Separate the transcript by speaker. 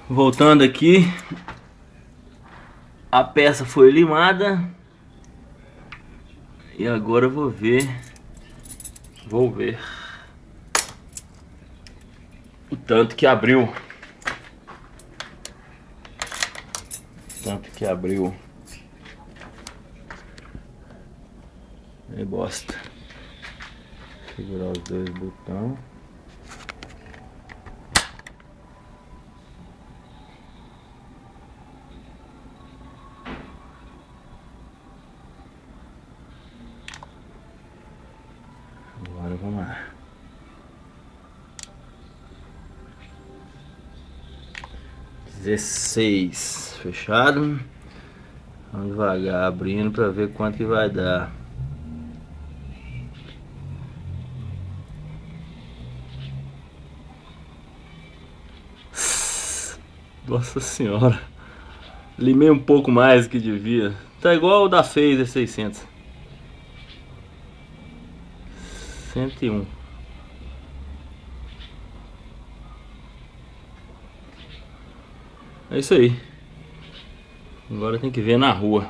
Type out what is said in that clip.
Speaker 1: Voltando aqui, a peça foi limada e agora eu vou ver o tanto que abriu. É bosta. Segurar os dois botões. Agora vamos lá. 16 fechado. Vamos devagar abrindo para ver quanto que vai dar. Nossa senhora, limei um pouco mais do que devia. Tá igual o da Phaser 600. 101. É isso aí. Agora tem que ver na rua.